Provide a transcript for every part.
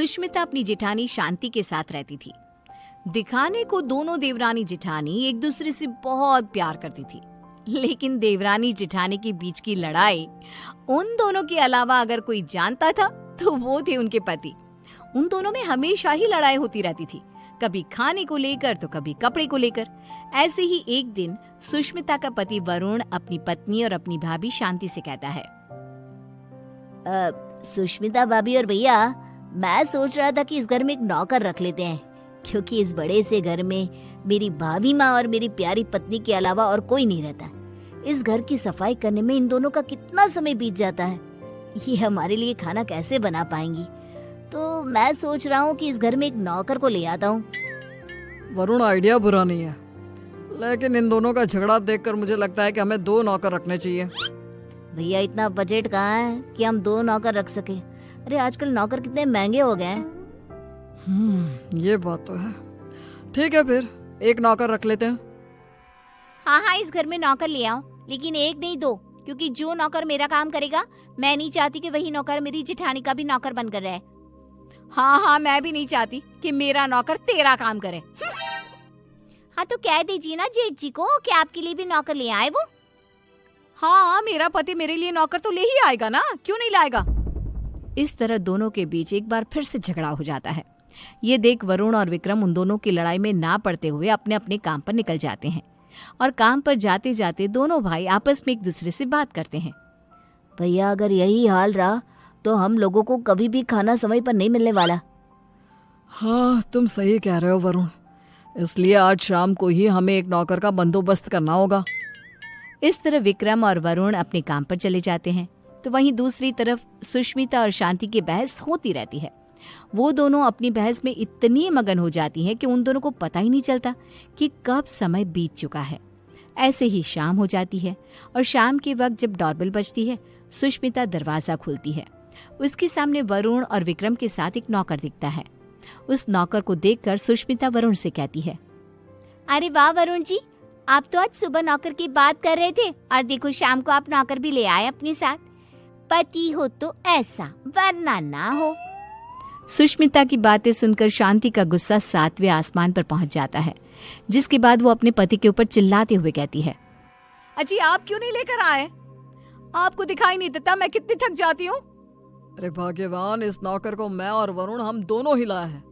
सुष्मिता अपनी जेठानी शांति के साथ रहती थी। दिखाने को दोनों देवरानी जेठानी एक दूसरे से बहुत प्यार करती थी, लेकिन देवरानी जेठानी के बीच की लड़ाई उन दोनों के अलावा अगर कोई जानता था तो वो थे उनके पति। उन दोनों में हमेशा ही लड़ाई होती रहती थी, कभी खाने को लेकर तो कभी कपड़े को लेकर। ऐसे ही एक दिन सुष्मिता का पति वरुण अपनी पत्नी और अपनी भाभी शांति से कहता है, सुष्मिता भाभी और भैया, मैं सोच रहा था कि इस घर में एक नौकर रख लेते हैं, क्योंकि इस बड़े से घर में मेरी भाभी माँ और मेरी प्यारी पत्नी के अलावा और कोई नहीं रहता। इस घर की सफाई करने में इन दोनों का कितना समय बीत जाता है, ये हमारे लिए खाना कैसे बना पाएंगी। तो मैं सोच रहा हूँ कि इस घर में एक नौकर को ले आता हूँ। वरुण, आइडिया बुरा नहीं है, लेकिन इन दोनों का झगड़ा देखकर मुझे लगता है कि हमें 2 नौकर रखने चाहिए। भैया, इतना बजट कहाँ है कि हम 2 नौकर रख सके। अरे आजकल नौकर कितने महंगे हो गए हैं। ये बात तो है। ठीक है, फिर 1 नौकर रख लेते हैं। हाँ, इस घर में नौकर ले आओ, लेकिन 1 नहीं 2, क्योंकि जो नौकर मेरा काम करेगा, मैं नहीं चाहती कि वही नौकर मेरी जेठानी का भी नौकर बनकर रहे। हाँ, मैं भी नहीं चाहती कि मेरा नौकर तेरा काम करे। हाँ, तो कह दीजिए ना जेठ जी को कि आपके लिए भी नौकर ले आए वो। हाँ, मेरा पति मेरे लिए नौकर तो ले ही आएगा ना, क्यों नहीं लाएगा। इस तरह दोनों के बीच एक बार फिर से झगड़ा हो जाता है। ये देख वरुण और विक्रम उन दोनों की लड़ाई में ना पड़ते हुए अपने अपने काम पर निकल जाते हैं, और काम पर जाते जाते दोनों भाई आपस में एक दूसरे से बात करते हैं। भैया, अगर यही हाल रहा तो हम लोगों को कभी भी खाना समय पर नहीं मिलने वाला। हाँ, तुम सही कह रहे हो वरुण, इसलिए आज शाम को ही हमें एक नौकर का बंदोबस्त करना होगा। इस तरह विक्रम और वरुण अपने काम पर चले जाते हैं, तो वहीं दूसरी तरफ सुष्मिता और शांति की बहस होती रहती है। वो दोनों अपनी बहस में इतनी मगन हो जाती हैं कि उन दोनों को पता ही नहीं चलता कि कब समय बीत चुका है। ऐसे ही शाम हो जाती है, और शाम के वक्त जब डोरबेल बजती है, सुष्मिता दरवाजा खोलती है। उसके सामने वरुण और विक्रम के साथ एक नौकर दिखता है। उस नौकर को देखकर सुष्मिता वरुण से कहती है, अरे वाह वरुण जी, आप तो आज सुबह नौकर की बात कर रहे थे, और देखो शाम को आप नौकर भी ले आए अपने साथ। पति हो तो ऐसा, वरना ना हो। सुष्मिता की बातें सुनकर शांति का गुस्सा 7वें आसमान पर पहुंच जाता है, जिसके बाद वो अपने पति के ऊपर चिल्लाते हुए कहती है, अजी आप क्यों नहीं लेकर आए? आपको दिखाई नहीं देता मैं कितनी थक जाती हूँ? अरे भाग्यवान, इस नौकर को मैं और वरुण हम दोनों ही लाए हैं।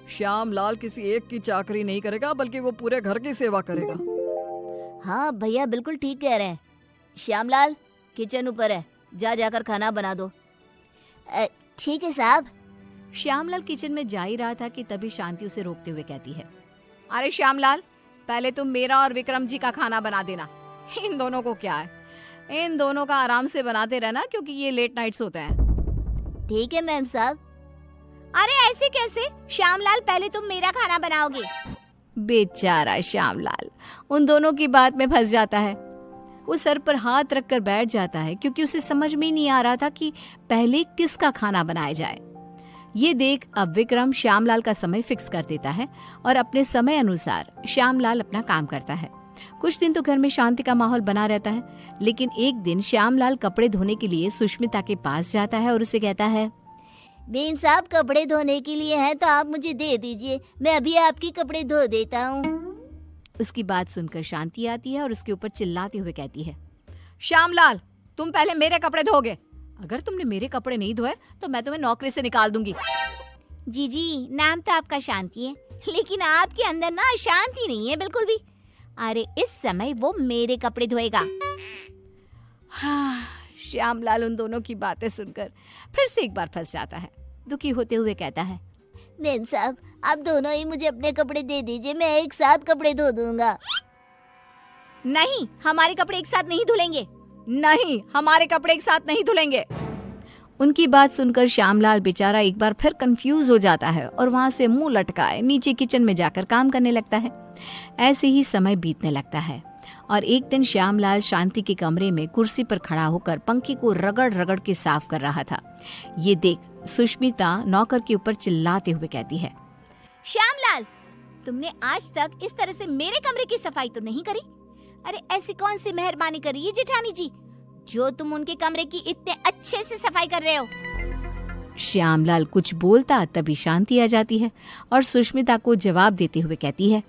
श्याम लाल किसी एक की चाकरी नहीं करेगा, बल्कि वो पूरे घर की सेवा करेगा। हाँ भैया, बिल्कुल ठीक कह रहे हैं। श्यामलाल, किचन ऊपर है, जाकर खाना बना दो। ठीक है साहब। श्यामलाल किचन में जा ही रहा था कि तभी शांति उसे रोकते हुए कहती है, अरे श्यामलाल, पहले तुम मेरा और विक्रम जी का खाना बना देना। इन दोनों को क्या है, इन दोनों का आराम से बनाते रहना, क्योंकि ये लेट नाइट्स होते हैं। ठीक है मैम साहब। अरे ऐसे कैसे? श्यामलाल, पहले तुम मेरा खाना बनाओगे। बेचारा श्यामलाल उन दोनों की बात में फंस जाता है। वो सर पर हाथ रखकर बैठ जाता है, क्योंकि उसे समझ में ही नहीं आ रहा था कि पहले किसका खाना बनाया जाए। ये देख अब विक्रम श्यामलाल का समय फिक्स कर देता है, और अपने समय अनुसार श्यामलाल अपना काम करता है। कुछ दिन तो घर में शांति का माहौल बना रहता है, लेकिन एक दिन श्यामलाल कपड़े धोने के लिए सुष्मिता के पास जाता है और उसे कहता है, बेन साहब, कपड़े धोने के लिए हैं तो आप मुझे दे दीजिए, मैं अभी आपके कपड़े धो देता हूँ। उसकी बात सुनकर शांति आती है और उसके ऊपर चिल्लाते हुए कहती है, श्यामलाल, तुम पहले मेरे कपड़े धोगे। अगर तुमने मेरे कपड़े नहीं धोए तो मैं तुम्हें नौकरी से निकाल दूंगी। जी, नाम तो आपका शांति है, लेकिन आपके अंदर ना शांति नहीं है बिल्कुल भी। अरे इस समय वो मेरे कपड़े धोएगा। हाँ, श्यामलाल उन दोनों की बातें सुनकर फिर से एक बार फंस जाता है। दुखी होते हुए कहता है, मैम साहब, आप दोनों ही मुझे अपने कपड़े दे दीजिए, मैं एक साथ कपड़े धो दूंगा। नहीं, हमारे कपड़े एक साथ नहीं धुलेंगे। नहीं, हमारे कपड़े एक साथ नहीं धुलेंगे। उनकी बात सुनकर श्यामलाल बेचारा एक बार फिर कंफ्यूज हो जाता है, और वहां से मुंह लटकाए नीचे किचन में जाकर काम करने लगता है। ऐसे ही समय बीतने लगता है, और एक दिन श्यामलाल शांति के कमरे में कुर्सी पर खड़ा होकर पंखे को रगड़ रगड़ के साफ कर रहा था। ये देख सुष्मिता नौकर के ऊपर चिल्लाते हुए कहती है, श्यामलाल, तुमने आज तक इस तरह से मेरे कमरे की सफाई तो नहीं करी। अरे ऐसी कौन सी मेहरबानी करी है जेठानी जी, जो तुम उनके कमरे की इतने अच्छे से सफाई कर रहे हो। श्यामलाल कुछ बोलता तभी शांति आ जाती है और सुष्मिता को जवाब देते हुए कहती है,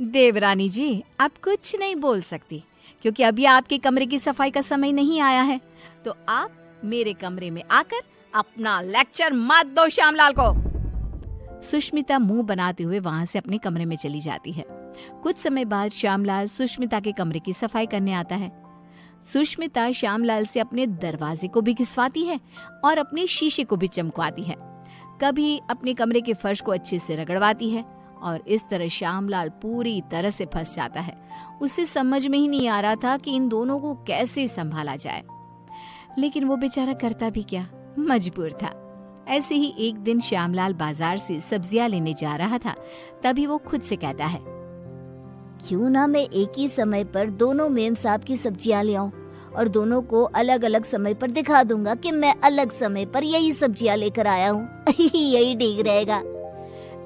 देवरानी जी, आप कुछ नहीं बोल सकती क्योंकि अभी आपके कमरे की सफाई का समय नहीं आया है, तो आप मेरे कमरे में आकर अपना लेक्चर मत दो श्यामलाल को। सुष्मिता मुंह बनाते हुए वहां से अपने कमरे में चली जाती है। कुछ समय बाद श्यामलाल सुष्मिता के कमरे की सफाई करने आता है। सुष्मिता श्यामलाल से अपने दरवाजे को भी घिसवाती है और अपने शीशे को भी चमकवाती है। कभी अपने कमरे के फर्श को अच्छे से रगड़वाती है और इस तरह श्यामलाल पूरी तरह से फंस जाता है। उसे समझ में ही नहीं आ रहा था कि इन दोनों को कैसे संभाला जाए, लेकिन वो बेचारा करता भी क्या, मजबूर था। ऐसे ही एक दिन श्यामलाल बाजार से सब्जियां लेने जा रहा था, तभी वो खुद से कहता है, क्यों ना मैं एक ही समय पर दोनों मेम साहब की सब्जियां ले आऊं और दोनों को अलग अलग समय पर दिखा दूंगा कि मैं अलग समय पर यही सब्जियां लेकर आया हूँ। यही ठीक रहेगा।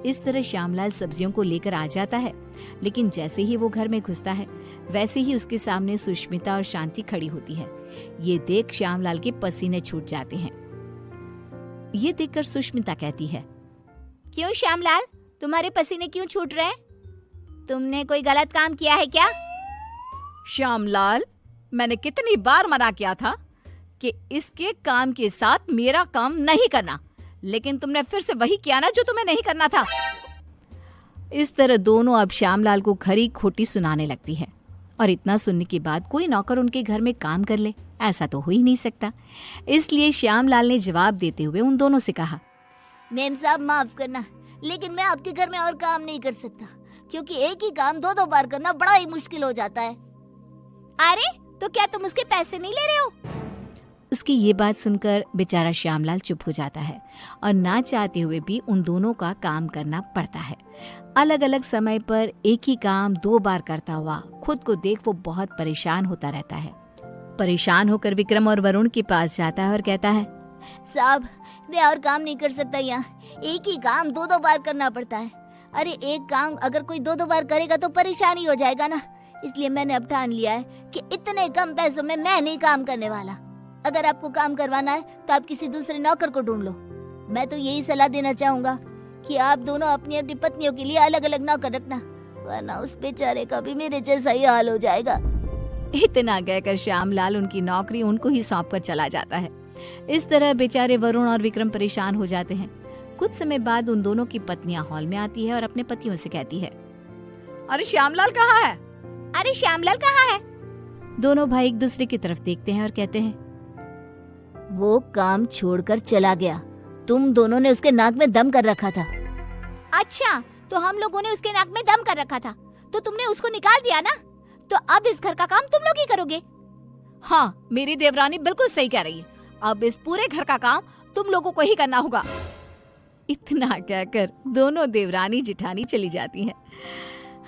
इस तरह श्यामलाल सब्जियों को लेकर आ जाता है, लेकिन जैसे ही वो घर में घुसता है वैसे ही उसके सामने सुष्मिता और शांति खड़ी होती है। ये देख श्यामलाल के पसीने छूट जाते हैं। ये देखकर सुष्मिता कहती है, क्यों श्यामलाल, तुम्हारे पसीने क्यों छूट रहे हैं? तुमने कोई गलत काम किया है क्या? श्यामलाल, मैंने कितनी बार मना किया था कि इसके काम के साथ मेरा काम नहीं करना, लेकिन तुमने फिर से वही किया ना जो तुम्हें नहीं करना था। इस तरह दोनों अब श्यामलाल को खरी खोटी सुनाने लगती है और इतना सुनने के बाद कोई नौकर उनके घर में काम कर ले, ऐसा तो हो ही नहीं सकता। इसलिए श्यामलाल ने जवाब देते हुए उन दोनों से कहा, मेम साहब माफ करना, लेकिन मैं आपके घर में और काम नहीं कर सकता क्योंकि एक ही काम दो बार करना बड़ा ही मुश्किल हो जाता है। अरे तो क्या तुम उसके पैसे नहीं ले रहे हो? उसकी ये बात सुनकर बेचारा श्यामलाल चुप हो जाता है और ना चाहते हुए भी उन दोनों का काम करना पड़ता है। अलग अलग समय पर एक ही काम 2 बार करता हुआ खुद को देख वो बहुत परेशान होता रहता है। परेशान होकर विक्रम और वरुण के पास जाता है और कहता है, साहब मैं और काम नहीं कर सकता, यहाँ एक ही काम 2 बार करना पड़ता है। अरे एक काम अगर कोई 2 बार करेगा तो परेशानी हो जाएगा ना, इसलिए मैंने अब ठान लिया है कि इतने कम पैसों में मैं नहीं काम करने वाला। अगर आपको काम करवाना है तो आप किसी दूसरे नौकर को ढूंढ लो। मैं तो यही सलाह देना चाहूंगा कि आप दोनों अपनी अपनी पत्नियों के लिए अलग अलग नौकर रखना, वरना उस बेचारे का भी मेरे जैसा ही हाल हो जाएगा। इतना कहकर श्यामलाल उनकी नौकरी उनको ही सौंप कर चला जाता है। इस तरह बेचारे वरुण और विक्रम परेशान हो जाते हैं। कुछ समय बाद उन दोनों की पत्नियां हॉल में आती है और अपने पतियों से कहती है, अरे श्यामलाल कहाँ है? अरे श्यामलाल कहाँ है? दोनों भाई एक दूसरे की तरफ देखते हैं और कहते हैं, वो काम छोड़कर चला गया, तुम दोनों ने उसके नाक में दम कर रखा था। अच्छा, तो हम लोगों ने उसके नाक में दम कर रखा था तो तुमने उसको निकाल दिया ना, तो अब इस घर का काम तुम लोग ही करोगे। हाँ, मेरी देवरानी बिल्कुल सही कह रही है, अब इस पूरे घर का काम तुम लोगों को ही करना होगा। इतना कहकर दोनों देवरानी जिठानी चली जाती हैं।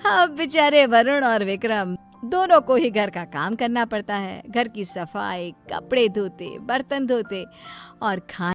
अब बेचारे वरुण और विक्रम दोनों को ही घर का काम करना पड़ता है। घर की सफाई, कपड़े धोते, बर्तन धोते और खाना